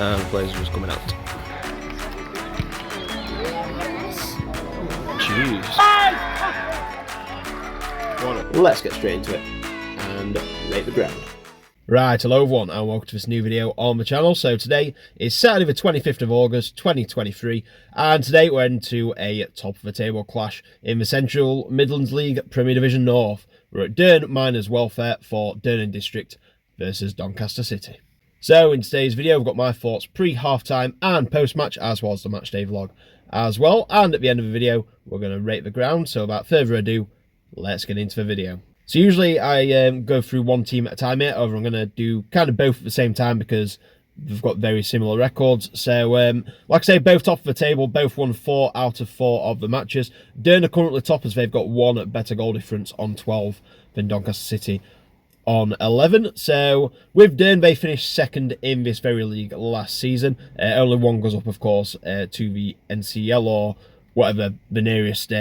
and players just coming out. Jeez. Let's get straight into it and rate the ground. Right, hello everyone and welcome to this new video on the channel. So today is Saturday the 25th of August 2023 and today we're into a top of the table clash in the Central Midlands League Premier Division North. We're at Dearne Miners Welfare for Dearne District versus Doncaster City. So in today's video we've got my thoughts pre-half-time and post-match as well as the match day vlog as well, and at the end of the video we're going to rate the ground. So without further ado, let's get into the video. So usually I go through one team at a time here, however I'm going to do kind of both at the same time because they've got very similar records. So like I say, both top of the table, both won 4 out of 4 of the matches. Dearne are currently top as they've got 1 better goal difference on 12 than Doncaster City on 11. So with Dearne, they finished second in this very league last season. Only one goes up, of course, to the NCL or whatever the nearest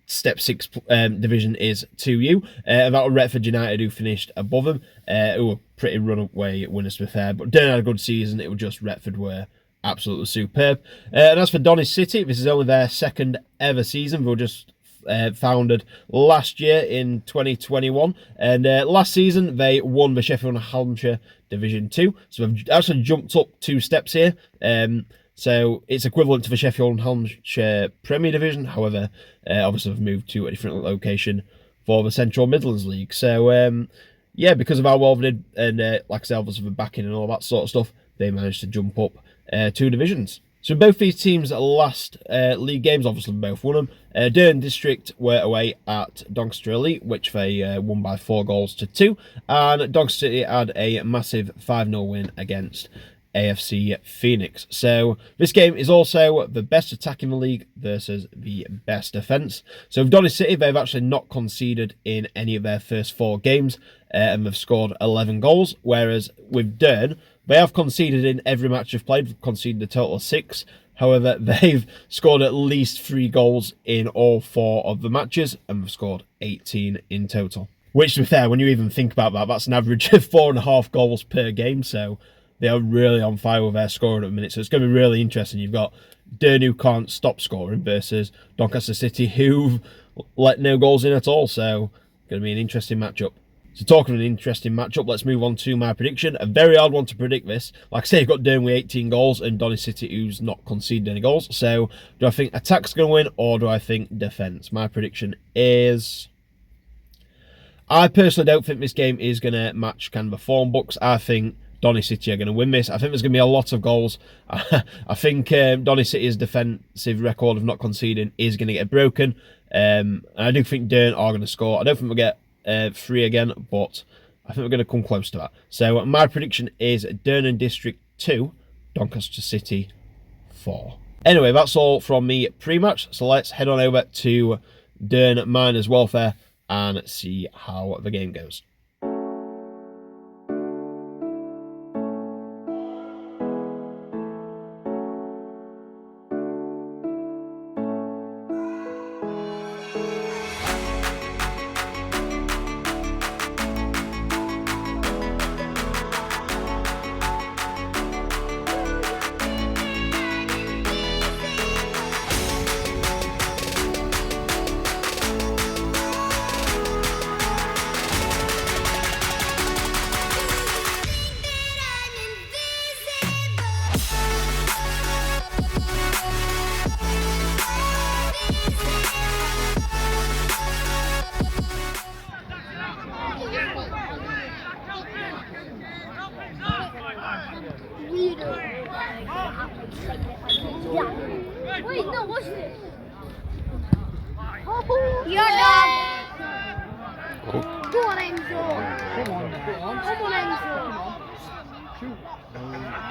Step 6 division is to you. That was Retford United, who finished above them, who were pretty runaway winners to be fair, but Dearne had a good season. It was just Retford were absolutely superb. And as for Donny City, this is only their second ever season. They were just founded last year in 2021, and last season they won the Sheffield and Hallamshire Division 2, so they've actually jumped up 2 steps here. So it's equivalent to the Sheffield and Hallamshire Premier Division. However, obviously they've moved to a different location for the Central Midlands League. So yeah, because of how well they did, and like I said, obviously the backing and all that sort of stuff, they managed to jump up 2 divisions. So both these teams' last league games, obviously both won them. Dearne District were away at Doncaster Elite, which they won by 4 goals to 2. And Doncaster City had a massive 5-0 win against AFC Phoenix. So this game is also the best attack in the league versus the best defence. So with Donny City, they've actually not conceded in any of their first 4 games, and they've scored 11 goals, whereas with Dearne, they have conceded in every match they've played. They've conceded a total of 6. However, they've scored at least 3 goals in all 4 of the matches, and they've scored 18 in total. Which, to be fair, when you even think about that, that's an average of 4.5 goals per game, so they are really on fire with their scoring at the minute. So it's going to be really interesting. You've got Dearne, who can't stop scoring, versus Doncaster City, who've let no goals in at all. So it's going to be an interesting matchup. So talking of an interesting matchup, let's move on to my prediction. A very hard one to predict this. Like I say, you've got Dearne with 18 goals and Donny City, who's not conceded any goals. So do I think attack's going to win or do I think defence? My prediction is, I personally don't think this game is going to match kind of the form books. I think Donny City are going to win this. I think there's going to be a lot of goals. I think Donny City's defensive record of not conceding is going to get broken. And I do think Dearne are going to score. I don't think we'll get 3 again, but I think we're going to come close to that. So my prediction is Dearne District 2, Doncaster City 4. Anyway, that's all from me pre-match. So let's head on over to Dearne Miners Welfare and see how the game goes. Wait, no, what's this? Oh, you're done. Go on, Enzo. Come on, Enzo.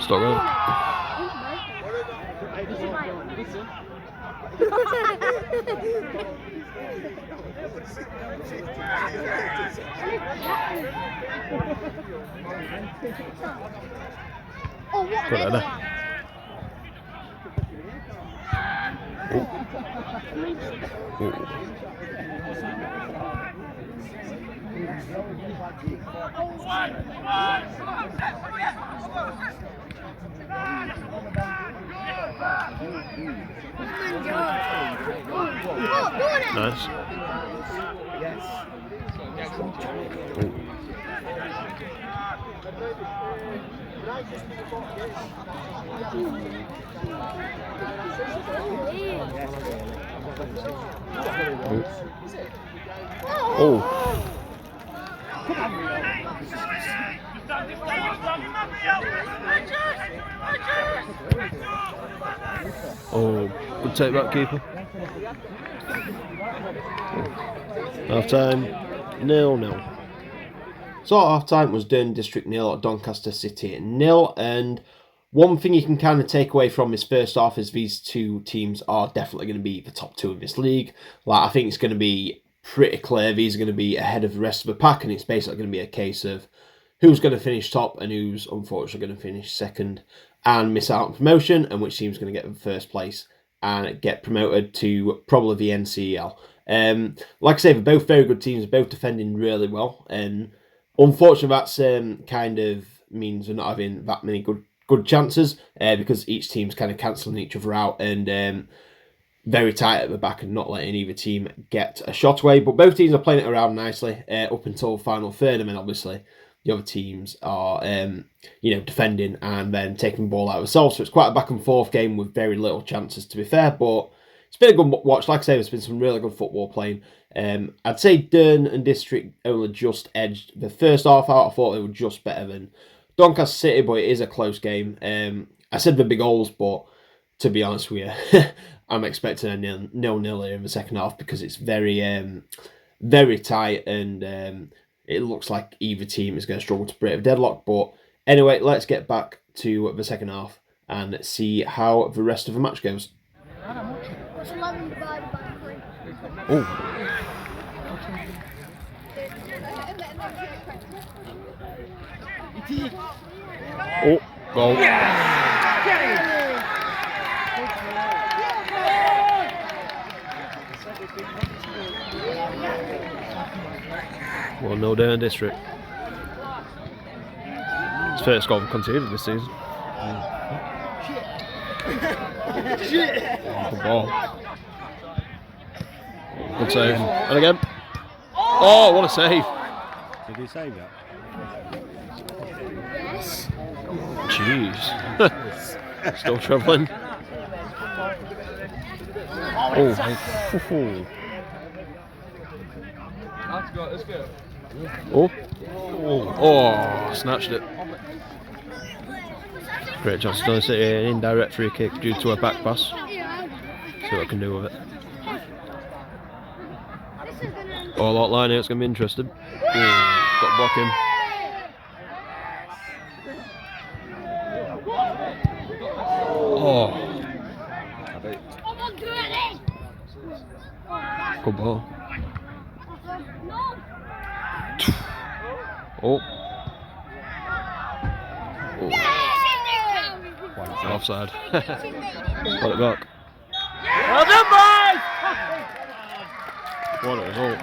Stop going. Oh, what Put an that idiot. Nice. Oh. Oh, good take back, keeper. Half time, 0-0. So at half time was Dearne District 0, Doncaster City 0, and one thing you can kind of take away from this first half is these two teams are definitely going to be the top two of this league. Like, I think it's going to be pretty clear these are going to be ahead of the rest of the pack, and it's basically going to be a case of who's going to finish top and who's unfortunately going to finish second and miss out on promotion, and which team's going to get the first place and get promoted to probably the NCEL. Like I say, they're both very good teams, both defending really well, and unfortunately that's kind of means we're not having that many good chances because each team's kind of cancelling each other out and very tight at the back and not letting either team get a shot away. But both teams are playing it around nicely up until the final third, and then obviously the other teams are defending and then taking the ball out of themselves. So it's quite a back and forth game with very little chances, to be fair, but it's been a good watch. Like I say, there's been some really good football playing. I'd say Dearne and District only just edged the first half out. I thought they were just better than Doncaster City, but it is a close game. I said the big goals, but to be honest with you, I'm expecting a 0-0 here in the second half because it's very tight and it looks like either team is going to struggle to break the deadlock. But anyway, let's get back to the second half and see how the rest of the match goes. Oh, goal. Well, no Dearne District. It's first goal conceded this season. Good ball. Good save. And again. Oh, what a save. Did he save that? Yes. Jeez. Still travelling. Oh. Let's go. Oh, snatched it. Great chance to City, an indirect free kick due to a back pass. See what I can do with it. All out line here, it's going to be interesting. Got to block him. Oh. Good ball. Oh. Offside. Got it back. Well done, boys! What a result.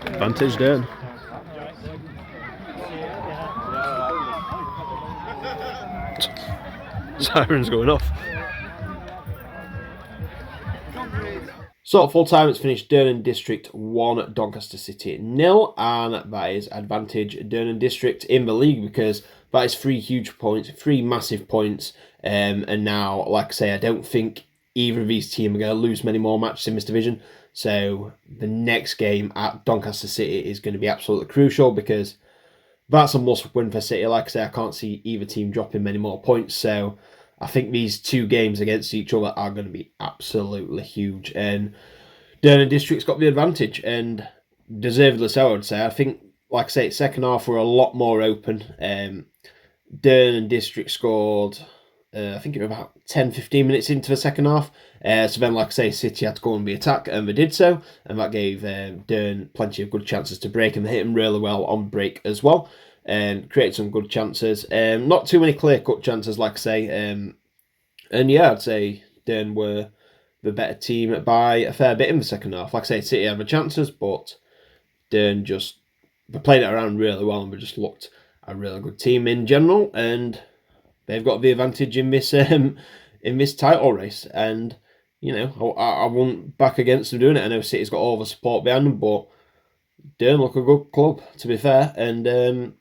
Advantage Dearne. Siren's going off. So at full time it's finished Dearne District 1, Doncaster City 0, and that is advantage Dearne District in the league because that is 3 huge points, 3 massive points, and now, like I say, I don't think either of these teams are going to lose many more matches in this division, so the next game at Doncaster City is going to be absolutely crucial because that's a must win for City. Like I say, I can't see either team dropping many more points, so I think these 2 games against each other are going to be absolutely huge. And Dearne District's got the advantage, and deservedly so, I would say. I think, like I say, second half were a lot more open. Dearne District scored, I think it was about 10-15 minutes into the second half. So then, like I say, City had to go on the attack, and they did so. And that gave Dearne plenty of good chances to break, and they hit them really well on break as well. And created some good chances. Not too many clear-cut chances, like I say. And yeah, I'd say Dearne were the better team by a fair bit in the second half. Like I say, City had the chances, but Dearne they played it around really well, and we just looked a really good team in general. And they've got the advantage in this title race, and you know, I wouldn't back against them doing it. I know City's got all the support behind them, but Dearne look a good club, to be fair, and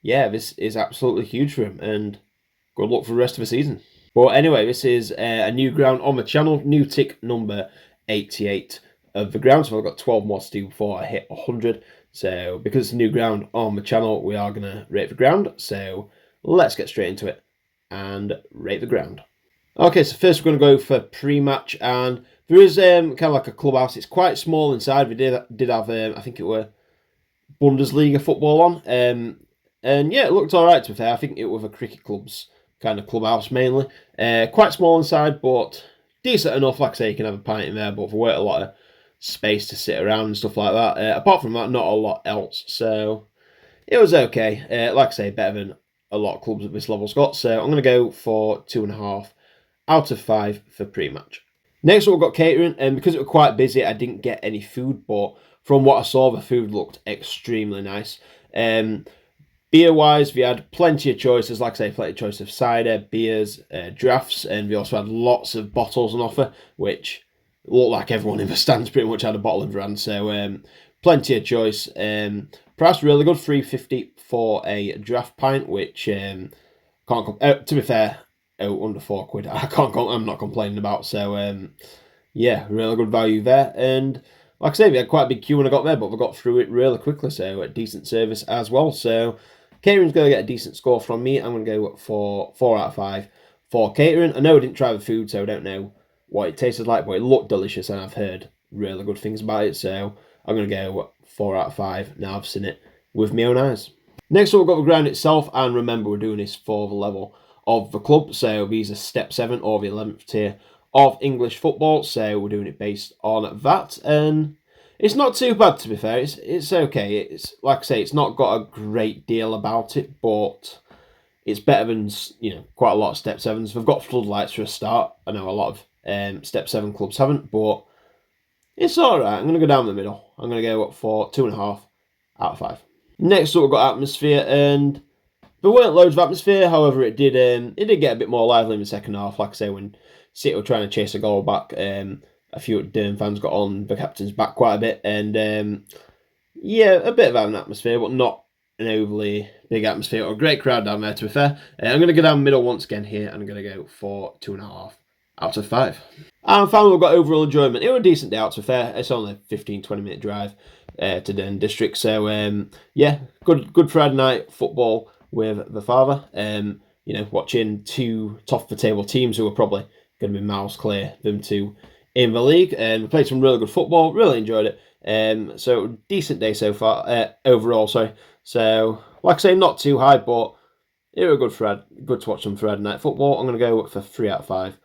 yeah, this is absolutely huge for him, and good luck for the rest of the season. But anyway, this is a new ground on the channel, new tick number 88 of the ground, so I've got 12 more to do before I hit 100. So because it's a new ground on the channel, we are going to rate the ground. So let's get straight into it and rate the ground. Okay, so first we're going to go for pre-match, and there is kind of like a clubhouse. It's quite small inside. We did have, I think it were Bundesliga football on, and yeah, it looked all right, to be fair. I think it was a cricket club's kind of clubhouse mainly. Quite small inside, but decent enough. Like I say, you can have a pint in there, but there weren't a lot of space to sit around and stuff like that. Apart from that, not a lot else. So it was okay. Like I say, better than a lot of clubs at this level's got. So I'm going to go for 2.5 out of 5 for pre-match. Next up, we've got catering, and because it was quite busy, I didn't get any food, but from what I saw, the food looked extremely nice. Beer-wise, we had plenty of choices, like I say, plenty of choice of cider, beers, drafts, and we also had lots of bottles on offer, which looked like everyone in the stands pretty much had a bottle in their hand, so plenty of choice. Price really good, $3.50 for a draft pint, which can't to be fair, under £4. I'm not complaining about, so yeah, really good value there. And like I say, we had quite a big queue when I got there, but we got through it really quickly, so a decent service as well. So catering's going to get a decent score from me. I'm going to go for 4 out of 5 for catering. I know I didn't try the food, so I don't know what it tasted like, but it looked delicious, and I've heard really good things about it, so I'm going to go 4 out of 5 now I've seen it with my own eyes. Next up, we've got the ground itself, and remember, we're doing this for the level of the club, so these are Step 7 or the 11th tier of English football, so we're doing it based on that, and it's not too bad, to be fair. It's okay. It's like I say, it's not got a great deal about it, but it's better than, you know, quite a lot of Step 7s. We've got floodlights for a start. I know a lot of Step 7 clubs haven't, but it's alright. I'm going to go down the middle. I'm going to go for 2.5 out of 5. Next up, we've got atmosphere, and there weren't loads of atmosphere. However, it did get a bit more lively in the second half. Like I say, when City were trying to chase a goal back, a few Dearne fans got on the captain's back quite a bit, and yeah, a bit of an atmosphere, but not an overly big atmosphere or a great crowd down there, to be fair. I'm going to go down the middle once again here, and I'm going to go for 2.5 out of 5. And finally, we've got overall enjoyment. It was a decent day out, to be fair. It's only a 15-20 minute drive to Dearne District, so yeah, good Friday night football with the father. You know, watching two top of the table teams who are probably going to be miles clear them two in the league, and we played some really good football. Really enjoyed it. So decent day so far overall. Sorry. So like I say, not too high, but it was good to watch some Friday night football. I'm going to go for 3 out of 5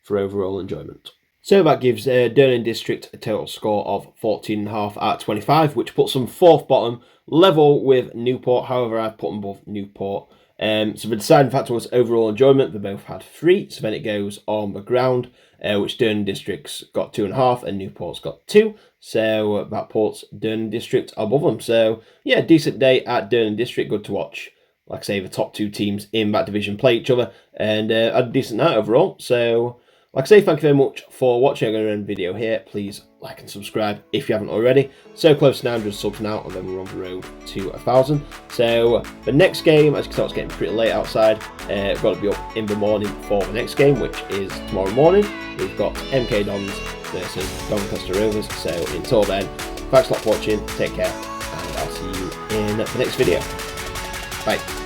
for overall enjoyment. So that gives Dearne District a total score of 14.5 out of 25, which puts them 4th bottom, level with Newport. However, I've put them above Newport. So the deciding factor was overall enjoyment. They both had 3. So then it goes on the ground, which Dearne District's got 2.5 and Newport's got 2. So that puts Dearne District above them. So yeah, decent day at Dearne District. Good to watch. Like I say, the top 2 teams in that division play each other, and had a decent night overall. So like I say, thank you very much for watching. I'm going to end the video here. Please like and subscribe if you haven't already. So close to 900 subs now, and then we're on the road to 1,000. So the next game, as you can tell, it's getting pretty late outside. I've got to be up in the morning for the next game, which is tomorrow morning. We've got MK Dons versus Doncaster Rovers. So until then, thanks a lot for watching. Take care, and I'll see you in the next video. Bye.